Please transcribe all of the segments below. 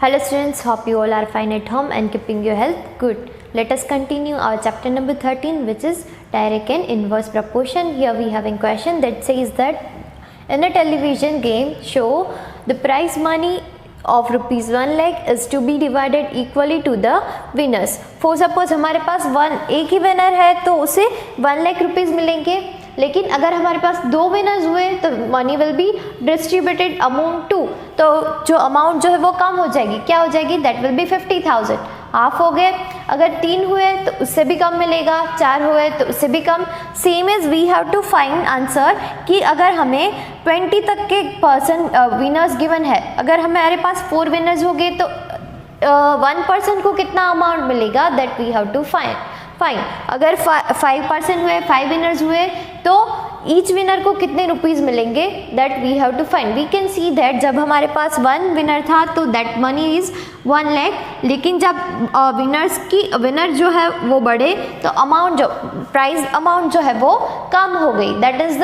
Hello students, hope you all are fine at home and keeping your health good. Let us continue our chapter number 13, which is direct and inverse proportion. Here we have a question that says that in a television game show, the prize money of rupees 1 lakh is to be divided equally to the winners. For suppose हमारे पास एक ही winner है तो उसे 1 lakh rupees मिलेंगे, लेकिन अगर हमारे पास 2 winners हुए तो money will be distributed among 2, तो जो अमाउंट जो है वो कम हो जाएगी. क्या हो जाएगी? That will B 50,000. हाफ हो गए. अगर 3 हुए तो उससे भी कम मिलेगा, 4 हुए तो उससे भी कम. Same is we have to find answer कि अगर हमें 20 तक के पर्सन विनर्स गिवन है, अगर हमारे पास 4 विनर्स हो गए तो 1% को कितना अमाउंट मिलेगा, that we have to find. अगर 5% हुए, 5 विनर्स हुए तो ईच विनर को कितने रुपीज़ मिलेंगे, that we have to find. We can see that जब हमारे पास 1 विनर था तो दैट मनी इज़ 1 लाख, लेकिन जब विनर जो है वो बढ़े तो अमाउंट जो प्राइज अमाउंट जो है वो कम हो गई. That is the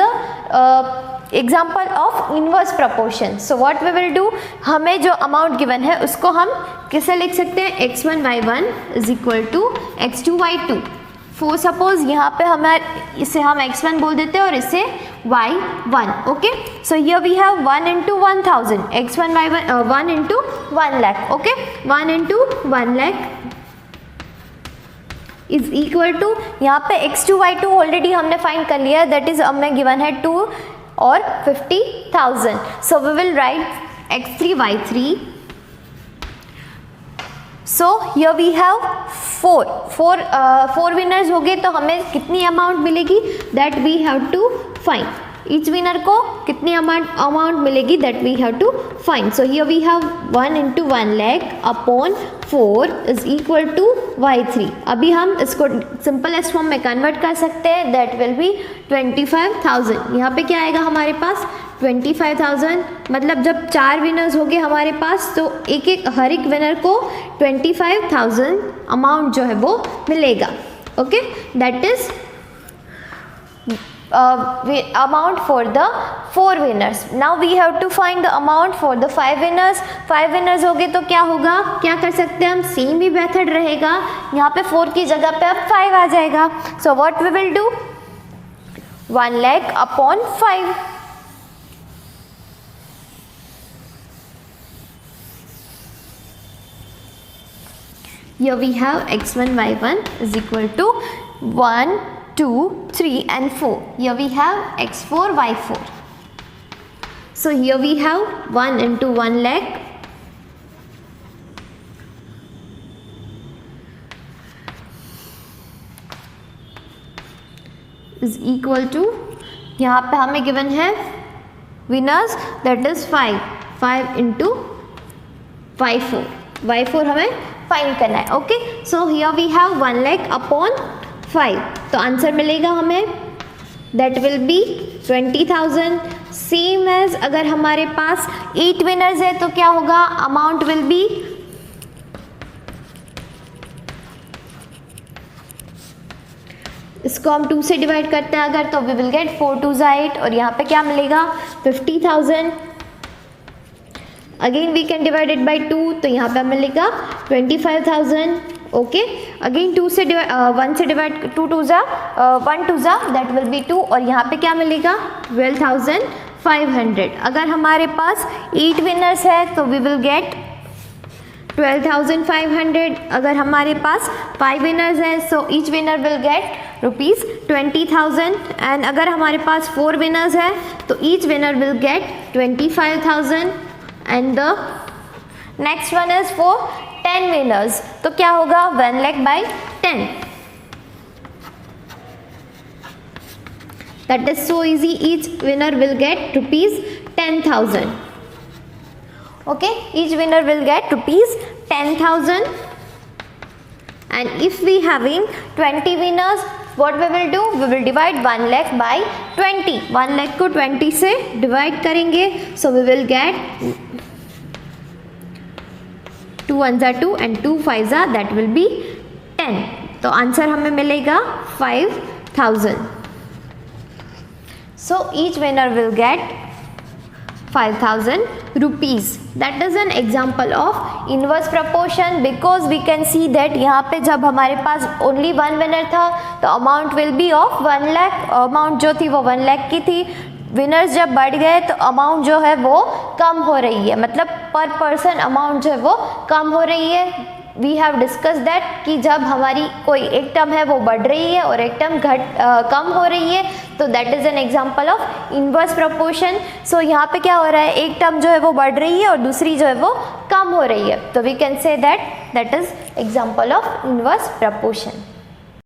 example of inverse proportion. So what we will do, हमें जो अमाउंट गिवन है उसको हम किसे लिख सकते हैं, x1 y1 is equal to x2 y2. For suppose यहाँ पे हमें इसे हम x1 बोल देते हैं और इसे y1. Okay, so here we have 1 into 1000, x1 y1 1 into 1 lakh. Okay, 1 into 1 lakh is equal to, यहाँ पे x2 y2 ऑलरेडी हमने फाइंड कर लिया, दैट इज हमें गिवन है 2 और 50,000. So we will write x3 y3. So here we have 4 winners हो गए तो हमें कितनी अमाउंट मिलेगी, that we have to find. Each winner को कितनी अमाउंट मिलेगी, that we have to find. So here we have 1 into 1 lakh upon 4 is equal to y3. अभी हम इसको सिंपलेस्ट फॉर्म में कन्वर्ट कर सकते हैं, दैट विल बी 25,000. यहाँ पे क्या आएगा हमारे पास, 25,000. मतलब जब 4 विनर्स हो गए हमारे पास तो हर एक विनर को 25,000 अमाउंट जो है वो मिलेगा. Okay, that is amount for the 4 winners. Now we have to find the amount for the 5 winners. 5 winners हो गए तो क्या होगा, क्या कर सकते हैं हम, सेम ही मेथड रहेगा. यहाँ पे 4 की जगह पे अब 5 आ जाएगा. So what we will do, 1 lakh upon 5. Here we have x1 y1 is equal to 1 2 3 and 4. Here we have x4 y4. So here we have 1 into 1 lakh is equal to, यहाँ पे हमें गिवन है winners that is 5 into y4 हमें find करना है. Okay, so here we have 1 lakh upon 5, तो answer मिलेगा हमें, that will be 20,000. Same as अगर हमारे पास 8 विनर्स है तो क्या होगा, अमाउंट विल बी इसको हम 2 से डिवाइड करते हैं अगर, तो वी विल गेट 4 2 8 और यहाँ पे क्या मिलेगा 50,000. Again we can divide it by 2, तो यहाँ पे मिलेगा 25,000. ओके, अगेन 1 से डिवाइड 2 2 जा 1 2 जा दैट विल बी 2 और यहाँ पे क्या मिलेगा 12,500. अगर हमारे पास 8 विनर्स है तो वी विल गेट 12,500. अगर हमारे पास 5 विनर्स हैं so each winner will get rupees 20,000. And अगर हमारे पास 4 विनर्स है तो each winner will get 25,000. And the next one is for 10 winners, तो क्या होगा 1 lakh by 10. That is so easy. Each winner will get rupees 10,000. Okay, each winner will get rupees 10,000. And if we having 20 winners, what we will do, we will divide 1 lakh by 20. 1 lakh को 20 से divide करेंगे, so we will get 2 1s are 2 and 2 5s are, that will be 10. तो answer हमें मिलेगा 5,000. So each winner will get 5,000 rupees. That is an example of inverse proportion because we can see that यहाँ पे जब हमारे पास only one winner था तो amount will be of 1 lakh. amount जो थी वो 1 lakh की थी. विनर्स जब बढ़ गए तो अमाउंट जो है वो कम हो रही है, मतलब पर पर्सन अमाउंट जो है वो कम हो रही है. वी हैव डिस्कस दैट कि जब हमारी कोई एक टर्म है वो बढ़ रही है और एक टर्म कम हो रही है तो that is an example of inverse proportion. So यहाँ पे क्या हो रहा है, एक टर्म जो है वो बढ़ रही है और दूसरी जो है वो कम हो रही है, तो we can say that is example of inverse proportion.